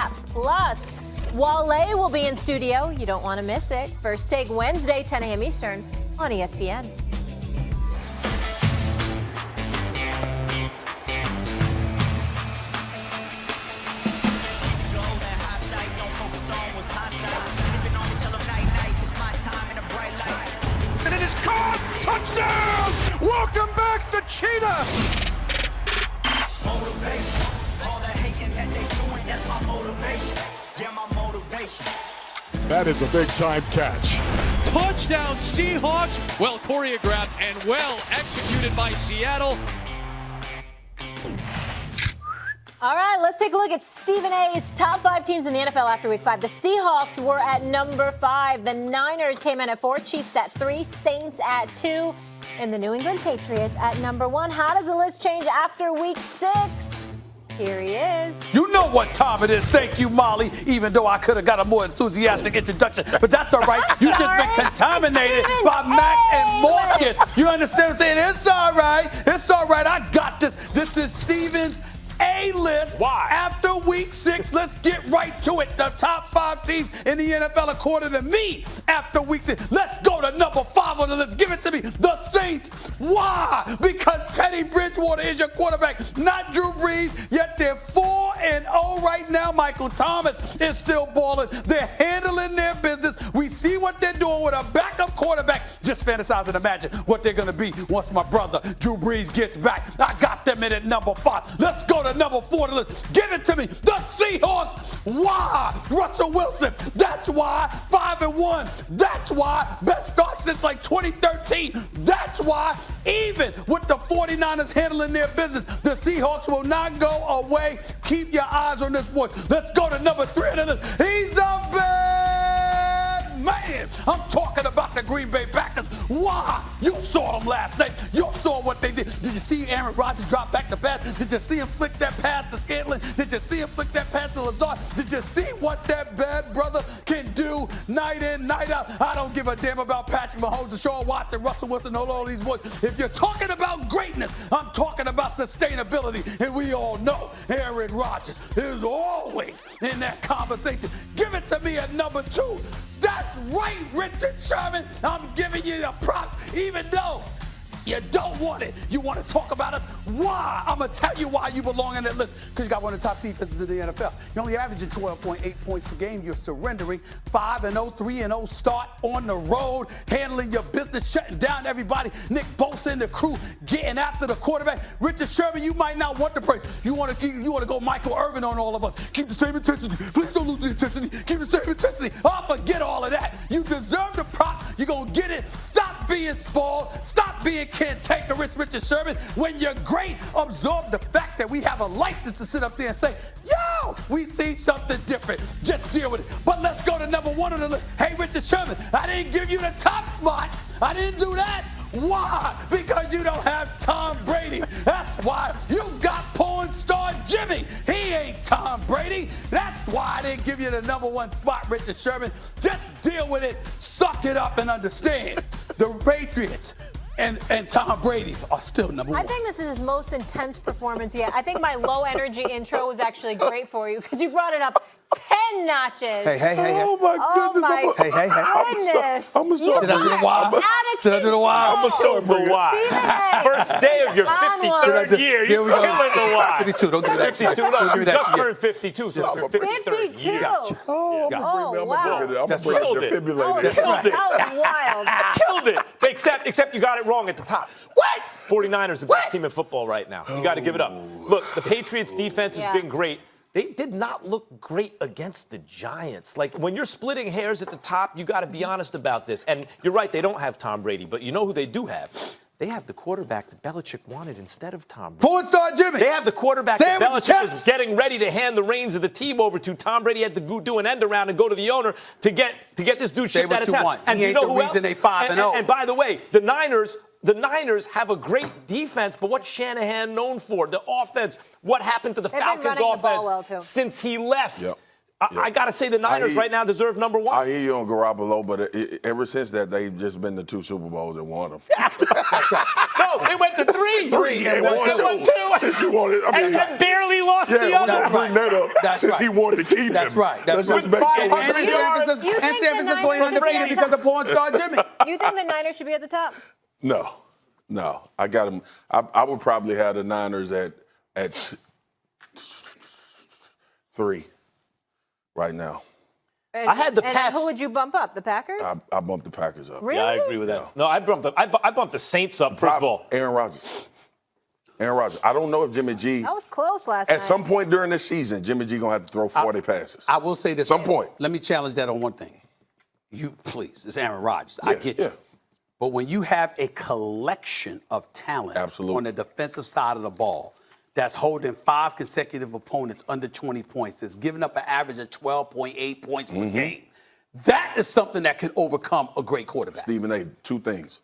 recaps. Plus, Wale will be in studio. You don't want to miss it. First Take Wednesday, 10 a.m. Eastern on ESPN. And it is caught! Touchdown! Welcome back, the Cheetah! Motivation. All the hating that they doing, that's my motivation. Yeah, my motivation. That is a big-time catch. Touchdown Seahawks. Well choreographed and well executed by Seattle. All right, let's take a look at Stephen A's top 5 teams in the NFL after Week 5. The Seahawks were at number 5. The Niners came in at 4. Chiefs at 3. Saints at 2. And the New England Patriots at number 1. How does the list change after Week 6? Here he is. You know what time it is. Thank you, Molly. Even though I could have got a more enthusiastic introduction, but that's all right. You just been contaminated by Max and Marcus. You understand what I'm saying? It's all right. It's all right. I got this. This is Steven's A-list. Why? After Week 6, let's get right to it. The top 5 teams in the NFL, according to me, after Week 6. Let's go to number 5 on the list. Give it to me. The Saints. Why? Because Teddy Bridgewater is your quarterback, not Drew Brees. Yet they're 4-0 right now. Michael Thomas is still balling. They're handling their business. We see what they're doing with a backup quarterback. Just fantasize and imagine what they're going to be once my brother Drew Brees gets back. I got them in at number 5. Let's go to number 4 on the list. Give it to me. The Seahawks. Why? Russell Wilson. That's why. 5-1. That's why. Best start since like 2013. That's why. Even with the 49ers handling their business, the Seahawks will not go away. Keep your eyes on this boy. Let's go to number 3 on the list. He's a bad man. I'm talking about the Green Bay Packers. Why? You saw them last night. You saw what they did. Did you see Aaron Rodgers drop back the pass? Did you see him flick that pass to Scantling? Did you see him flick that pass to Lazard? Did you see what that bad brother can do night in, night out? I don't give a damn about Patrick Mahomes, Deshaun Watson, Russell Wilson, all these boys. If you're talking about greatness, I'm talking about sustainability. And we all know Aaron Rodgers is always in that conversation. Give it to me at number 2. That's right, Richard Sherman. I'm giving you the props, even though you don't want it. You want to talk about it? Why? I'm going to tell you why you belong in that list. Because you got one of the top defenses in the NFL. You're only averaging 12.8 points a game. You're surrendering. 5-0, 3-0 start on the road, handling your business, shutting down everybody. Nick Bosa and the crew getting after the quarterback. Richard Sherman, you might not want the praise. You want to go Michael Irvin on all of us. Keep the same intensity. Please don't lose the intensity. Keep the same intensity. Oh, forget all of that. You deserve the prop. You're going to get it. Stop being spoiled. Stop being cantankerous, Richard Sherman. When you're great, absorb the fact that we have a license to sit up there and say, yo, we see something different. Just deal with it. But let's go to number 1 on the list. Hey, Richard Sherman, I didn't give you the top spot. I didn't do that. Why? Because you don't have Tom Brady. That's why you've got porn star Jimmy. He ain't Tom Brady. That's why I didn't give you the number 1 spot, Richard Sherman. Just deal with it, suck it up, and understand. The Patriots and Tom Brady are still number 1. I think this is his most intense performance yet. I think my low energy intro was actually great for you because you brought it up 10 notches. Hey. Oh, my goodness. Goodness. I'm going to start. Did I do the why? Did I do the why? I'm going to start the why. First day of your 53rd year, you're killing the why. 52, don't give me that. 52, no, Don't give me you that just shit. turned 52, so it's your 53rd year. 52. Oh, I'm going to bring Killed the it. defibrillator. That was wild. Killed it. Except you got it wrong at the top. What? 49ers, the best team in football right now. You got to give it up. Look, the Patriots defense has been great. They did not look great against the Giants. Like, when you're splitting hairs at the top, you got to be honest about this. And you're right, they don't have Tom Brady, but you know who they do have? They have the quarterback that Belichick wanted instead of Tom Brady. Porn star Jimmy. They have the quarterback that Sandwich Belichick chaps. was getting ready to hand the reins of the team over to. Tom Brady had to do an end around and go to the owner to get this dude shipped out of town. And he ain't the reason they 5-0. And by the way, the Niners have a great defense, but what's Shanahan known for? The offense. What happened to the They've been Falcons' running the ball offense well, too. since he left? Yep. I got to say the Niners right now deserve number 1. I hear you on Garoppolo, but ever since that, they've just been the 2 Super Bowls and won them. No, they went to 3. 3 and won 2. Since you wanted, and barely lost the other. Bring that up since he wanted to keep That's them. right. That's Let's right. just make sure. And San Francisco going undefeated because of porn star Jimmy. You think the Niners should be at the top? No. I got them. I would probably have the Niners at 3 right now. And, I had the and Pats. who would you bump up? The Packers? I bumped the Packers up. Really? Yeah, I agree with that. No, I bumped the Saints up, first of all. Aaron Rodgers. I don't know if Jimmy G. That was close last night. At some point during this season, Jimmy G gonna have to throw 40 passes. I will say this. Some point. Let me challenge that on one thing. Please, it's Aaron Rodgers. I get you. But when you have a collection of talent on the defensive side of the ball that's holding 5 consecutive opponents under 20 points, that's giving up an average of 12.8 points per game, that is something that can overcome a great quarterback. Stephen A., 2 things.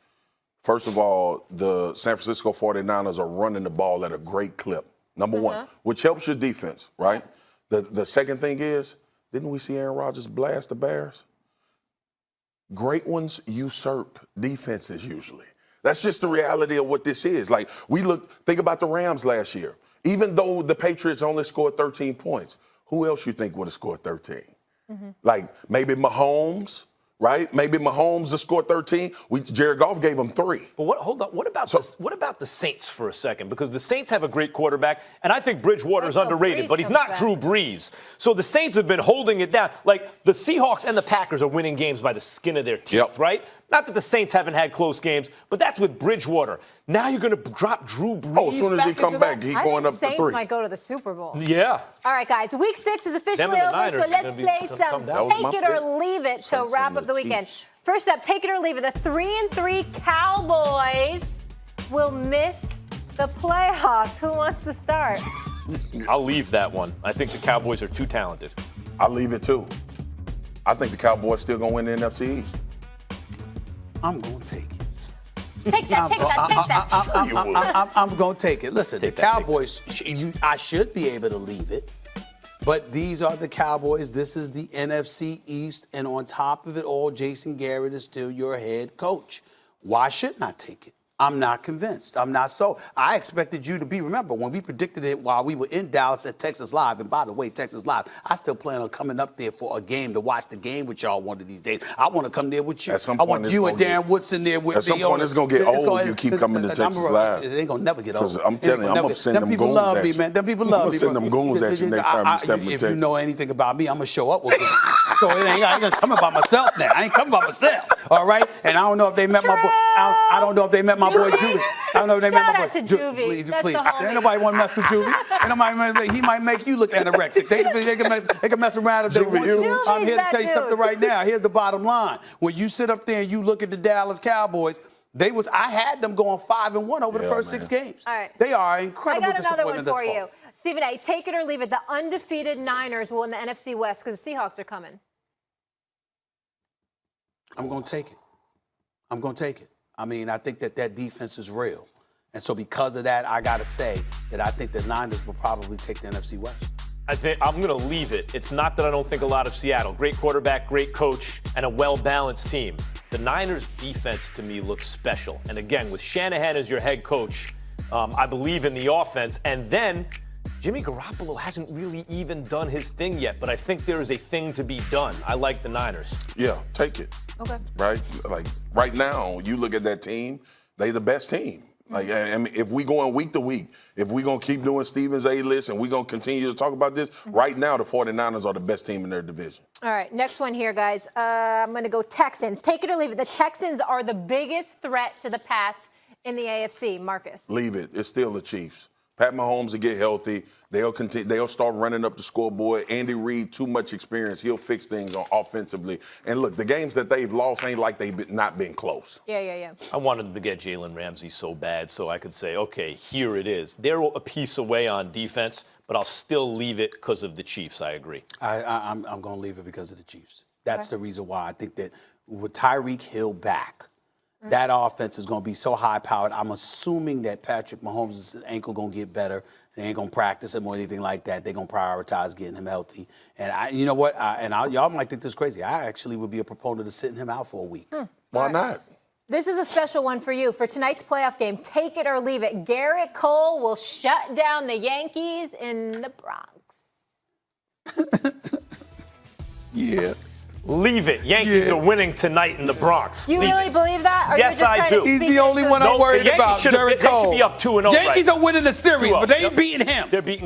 First of all, the San Francisco 49ers are running the ball at a great clip, number 1, which helps your defense, right? The second thing is, didn't we see Aaron Rodgers blast the Bears? Great ones usurp defenses usually. That's just the reality of what this is. Like, think about the Rams last year. Even though the Patriots only scored 13 points, who else you think would have scored 13? Like, maybe Mahomes, right? Maybe Mahomes have scored 13. Jared Goff gave him 3. But hold on. What about the Saints for a second? Because the Saints have a great quarterback, and I think Bridgewater is underrated, but he's not Drew Brees. So the Saints have been holding it down. Like, the Seahawks and the Packers are winning games by the skin of their teeth, right? Not that the Saints haven't had close games, but that's with Bridgewater. Now you're going to drop Drew Brees. As soon as he come back, he's going up to 3. Saints might go to the Super Bowl. Yeah. All right, guys. Week 6 is officially over, so let's play some Take It or Leave It to wrap up the weekend. First up, Take It or Leave It. The 3-3 Cowboys will miss the playoffs. Who wants to start? I'll leave that one. I think the Cowboys are too talented. I'll leave it too. I think the Cowboys still going to win the NFC East. I'm going to take it. Take that. I'm going to take it. Listen, the Cowboys, I should be able to leave it. But these are the Cowboys. This is the NFC East. And on top of it all, Jason Garrett is still your head coach. Why shouldn't I take it? I'm not convinced. I'm not so. I expected you to be. Remember, when we predicted it while we were in Dallas at Texas Live, and by the way, Texas Live, I still plan on coming up there for a game to watch the game with y'all one of these days. I want to come there with you. At some I point, want you and Darren Woodson there with me. At some point, it's going to get old. You keep coming to Texas Live. It ain't going to never get old. Because I'm telling you, I'm going to send them goons at you. Them people love me, man. Them people love me. I'm going to send them goons at you next time you step in Texas. If you know anything about me, I'm going to show up with them. So I ain't going to come by myself now. I ain't coming by myself. All right? And I don't know if they met my boy. I don't know if they met my boy Julie. I don't know if they met my boy. Shout out to Juvie. Please. That's the homie. Ain't nobody want to mess with Juvie. He might make you look anorexic. They can mess around if they want to. I'm here to tell you something right now. Here's the bottom line. When you sit up there and you look at the Dallas Cowboys, I had them going 5-1 over the first 6 games. All right. They are incredible. I got another one disappointment for thus you. far. Stephen A., take it or leave it. The undefeated Niners will win the NFC West because the Seahawks are coming. I'm going to take it. I'm going to take it. I mean, I think that defense is real. And so because of that, I got to say that I think the Niners will probably take the NFC West. I think I'm going to leave it. It's not that I don't think a lot of Seattle. Great quarterback, great coach, and a well-balanced team. The Niners' defense, to me, looks special. And again, with Shanahan as your head coach, I believe in the offense. And then Jimmy Garoppolo hasn't really even done his thing yet, but I think there is a thing to be done. I like the Niners. Yeah, take it. Okay. Right? Like, right now, you look at that team, they the best team. Like, I mean, if we going week to week, if we going to keep doing Stevens A-list and we going to continue to talk about this, right now the 49ers are the best team in their division. All right, next one here, guys. I'm going to go Texans. Take it or leave it. The Texans are the biggest threat to the Pats in the AFC. Marcus. Leave it. It's still the Chiefs. Pat Mahomes will get healthy. They'll continue. They'll start running up the scoreboard. Andy Reid, too much experience. He'll fix things offensively. And look, the games that they've lost ain't like they've not been close. Yeah. I wanted them to get Jalen Ramsey so bad so I could say, okay, here it is. They're a piece away on defense, but I'll still leave it because of the Chiefs. I agree. I'm going to leave it because of the Chiefs. That's the reason why I think that with Tyreek Hill back, That offense is going to be so high-powered. I'm assuming that Patrick Mahomes' ankle going to get better. They ain't going to practice him or anything like that. They're going to prioritize getting him healthy. And you know what? Y'all might think this is crazy. I actually would be a proponent of sitting him out for a week. Why not? This is a special one for you. For tonight's playoff game, take it or leave it. Garrett Cole will shut down the Yankees in the Bronx. Yeah. Leave it. Yankees are winning tonight in the Bronx. You Leave really it. believe that? Or Yes, you're just I trying do. To He's speak the only into one it? I'm worried the Yankees about, should have Garrett been- they should Cole. be up 2-0 right Yankees now. are winning the series, 2-0. but they ain't Yep. beating him. They're beating